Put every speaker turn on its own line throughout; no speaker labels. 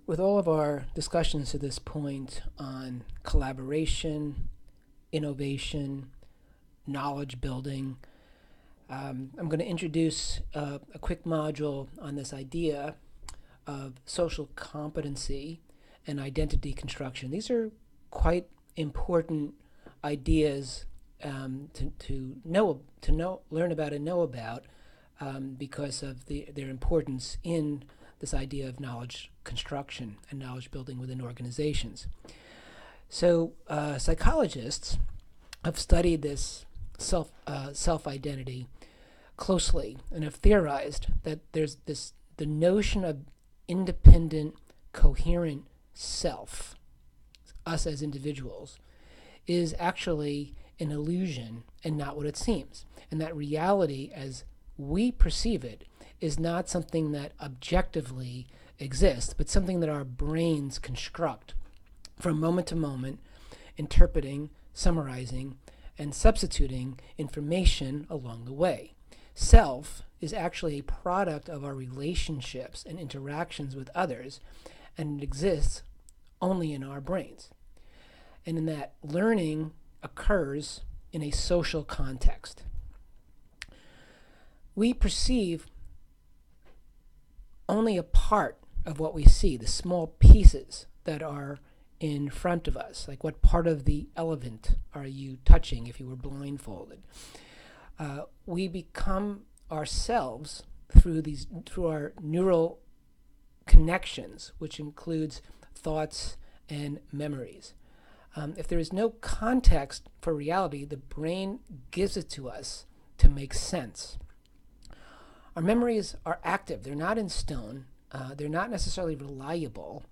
With all of our discussions to this point on collaboration, innovation, knowledge building, I'm going to introduce a quick module on this idea of social competency and identity construction. These are quite important ideas learn about and know about because of their importance in this idea of knowledge construction and knowledge building within organizations. So psychologists have studied this self identity closely and have theorized that there's the notion of independent, coherent self, us as individuals, is actually an illusion and not what it seems, and that reality as we perceive it is not something that objectively exists, but something that our brains construct from moment to moment, interpreting, summarizing, and substituting information along the way. Self is actually a product of our relationships and interactions with others, and it exists only in our brains. And in that, learning occurs in a social context. We perceive only a part of what we see, the small pieces that are in front of us. Like, what part of the elephant are you touching if you were blindfolded? We become ourselves through our neural connections, which includes thoughts and memories. If there is no context for reality, the brain gives it to us to make sense. Our memories are active. They're not in stone. They're not necessarily reliable.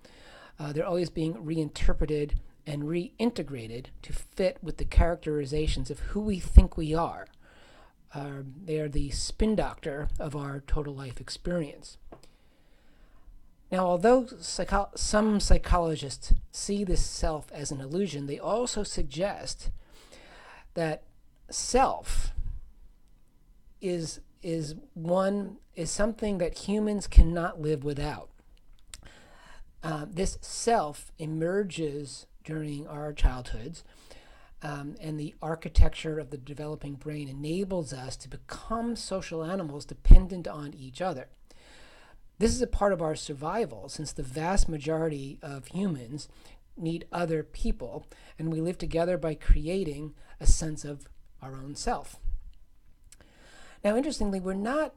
They're always being reinterpreted and reintegrated to fit with the characterizations of who we think we are. They are the spin doctor of our total life experience. Now, although some psychologists see this self as an illusion, they also suggest that self is something that humans cannot live without. This self emerges during our childhoods, and the architecture of the developing brain enables us to become social animals dependent on each other. This is a part of our survival, since the vast majority of humans need other people, and we live together by creating a sense of our own self. Now, interestingly, we're not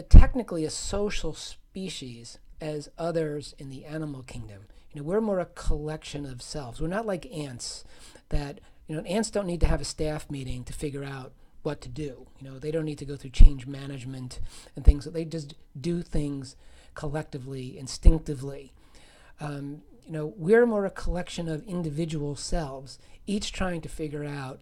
technically a social species as others in the animal kingdom. We're more a collection of selves. We're not like ants that, ants don't need to have a staff meeting to figure out what to do. They don't need to go through change management and things. They just do things collectively, instinctively. We're more a collection of individual selves, each trying to figure out,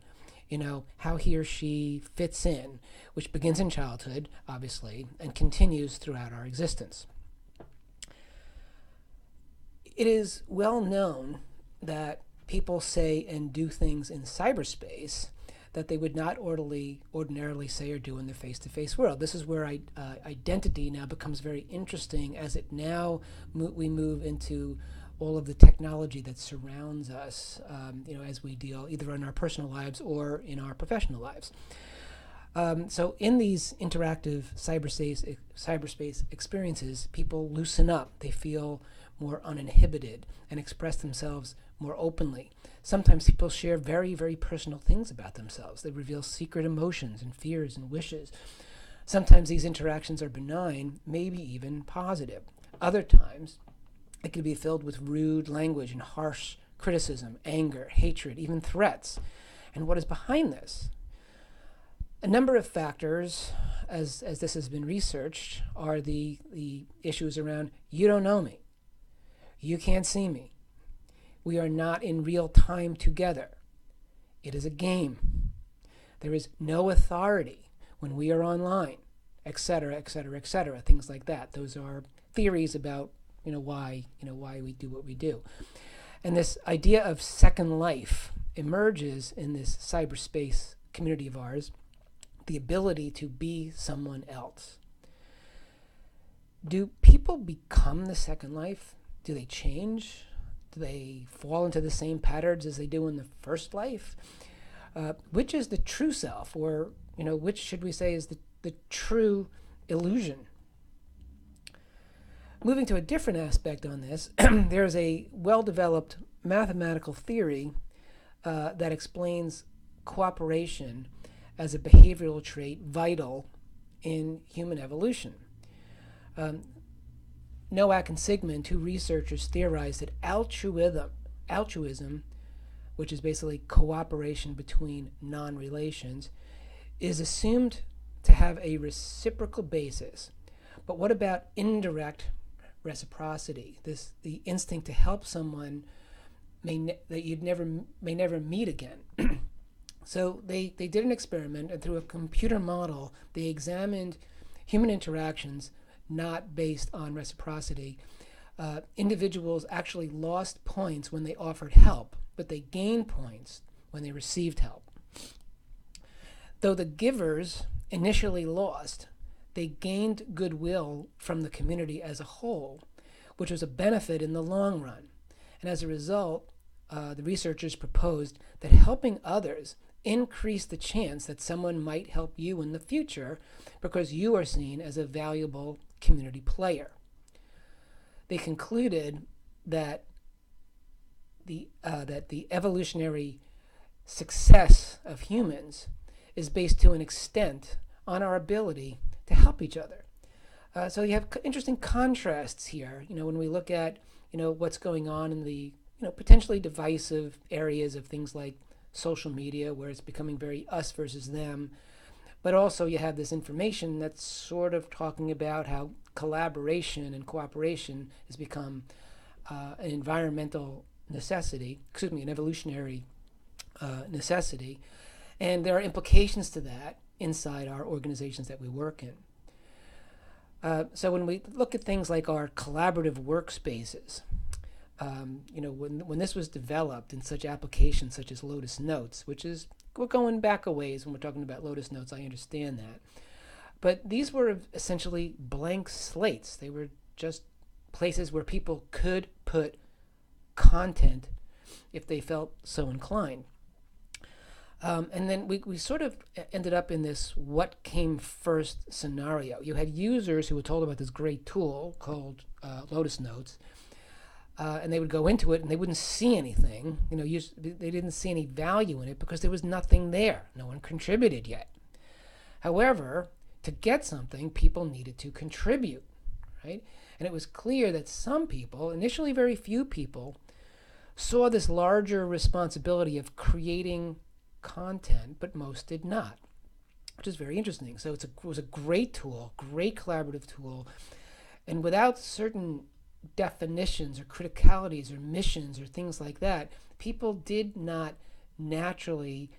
how he or she fits in, which begins in childhood, obviously, and continues throughout our existence. It is well known that people say and do things in cyberspace that they would not ordinarily say or do in the face-to-face world. This is where identity now becomes very interesting, as we move into all of the technology that surrounds us, as we deal either in our personal lives or in our professional lives. So in these interactive cyberspace experiences, people loosen up. They feel more uninhibited and express themselves more openly. Sometimes people share very, very personal things about themselves. They reveal secret emotions and fears and wishes. Sometimes these interactions are benign, maybe even positive. Other times, it can be filled with rude language and harsh criticism, anger, hatred, even threats. And what is behind this? A number of factors, as this has been researched, are the issues around, you don't know me, you can't see me, we are not in real time together, it is a game, there is no authority when we are online, etc., etc., etc., things like that. Those are theories about why we do what we do. And this idea of second life emerges in this cyberspace community of ours, the ability to be someone else. Do people become the second life? Do they change? Do they fall into the same patterns as they do in the first life? Which is the true self, or which should we say is the true illusion? Moving to a different aspect on this, there's a well-developed mathematical theory that explains cooperation as a behavioral trait vital in human evolution. Nowak and Sigmund, two researchers, theorized that altruism, which is basically cooperation between non-relations, is assumed to have a reciprocal basis. But what about indirect reciprocity? The instinct to help someone that you may never meet again. So they did an experiment, and through a computer model, they examined human interactions not based on reciprocity. Individuals actually lost points when they offered help, but they gained points when they received help. Though the givers initially lost, they gained goodwill from the community as a whole, which was a benefit in the long run. And as a result, the researchers proposed that helping others increase the chance that someone might help you in the future because you are seen as a valuable community player. They concluded that the evolutionary success of humans is based to an extent on our ability to help each other. So you have interesting contrasts here. When we look at what's going on in the potentially divisive areas of things like social media, where it's becoming very us versus them, but also you have this information that's sort of talking about how collaboration and cooperation has become an environmental necessity, an evolutionary necessity, and there are implications to that inside our organizations that we work in. So when we look at things like our collaborative workspaces, when this was developed in such applications such as Lotus Notes, we're going back a ways when we're talking about Lotus Notes, I understand that. But these were essentially blank slates. They were just places where people could put content if they felt so inclined. And then we sort of ended up in this what came first scenario. You had users who were told about this great tool called Lotus Notes, and they would go into it and they wouldn't see anything. They didn't see any value in it because there was nothing there. No one contributed yet. However, to get something, people needed to contribute, right? And it was clear that some people, initially very few people, saw this larger responsibility of creating content, but most did not, which is very interesting. So it was a great tool, great collaborative tool, and without certain definitions or criticalities or missions or things like that, people did not naturally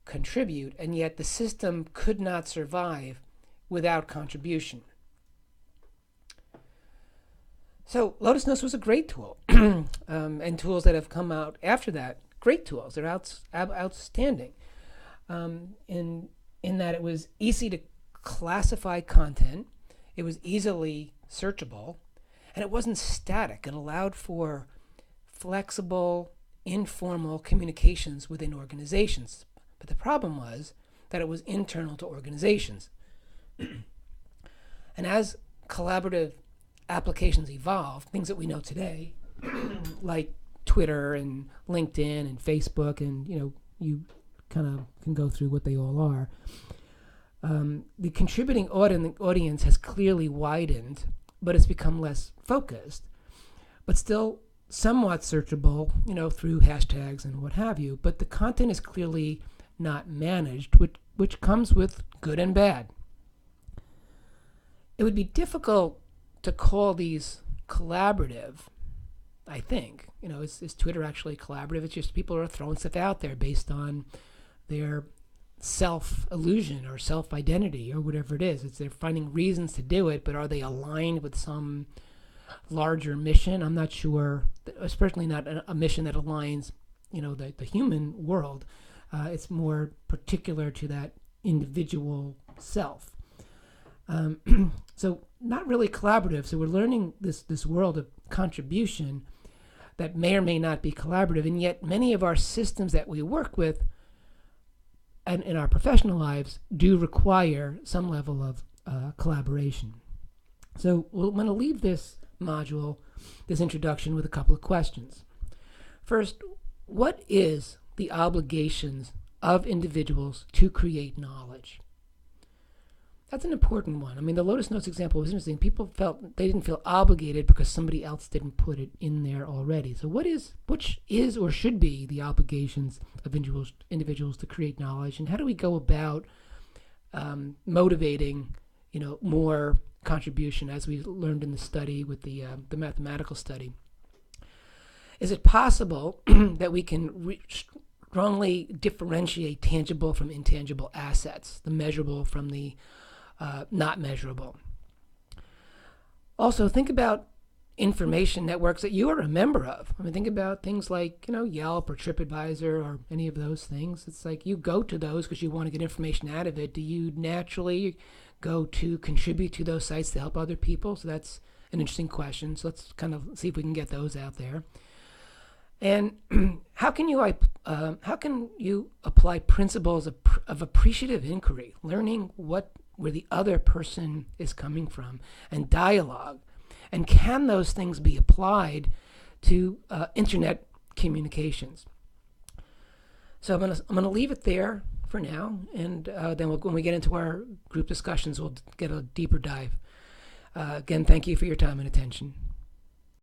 contribute, and yet the system could not survive without contribution. So Lotus Notes was a great tool, and tools that have come out after that, great tools. They're outstanding in that it was easy to classify content, it was easily searchable, and it wasn't static. It allowed for flexible, informal communications within organizations. But the problem was that it was internal to organizations. And as collaborative applications evolved, things that we know today, like Twitter and LinkedIn and Facebook, and you kind of can go through what they all are. The contributing audience has clearly widened, but it's become less focused, but still somewhat searchable, through hashtags and what have you. But the content is clearly not managed, which comes with good and bad. It would be difficult to call these collaborative, I think. Is Twitter actually collaborative? It's just people are throwing stuff out there based on their self-illusion or self-identity or whatever it is. They're finding reasons to do it, but are they aligned with some larger mission? I'm not sure. Especially not a mission that aligns, the human world. It's more particular to that individual self. So not really collaborative. So we're learning this world of contribution that may or may not be collaborative, and yet many of our systems that we work with and in our professional lives do require some level of collaboration. So I'm going to leave this module, this introduction, with a couple of questions. First, what is the obligations of individuals to create knowledge? That's an important one. I mean, the Lotus Notes example was interesting. People felt they didn't feel obligated because somebody else didn't put it in there already. So which is or should be the obligations of individuals to create knowledge, and how do we go about motivating, more contribution, as we learned in the study with the mathematical study? Is it possible that we can strongly differentiate tangible from intangible assets, the measurable from the not measurable? Also, think about information networks that you are a member of. I mean, think about things like, Yelp or TripAdvisor or any of those things. It's like you go to those because you want to get information out of it. Do you naturally go to contribute to those sites to help other people? So that's an interesting question. So let's kind of see if we can get those out there. And how can you apply principles of appreciative inquiry, learning where the other person is coming from, and dialogue? And can those things be applied to internet communications? So I'm gonna leave it there for now, and then when we get into our group discussions, we'll get a deeper dive. Again, thank you for your time and attention.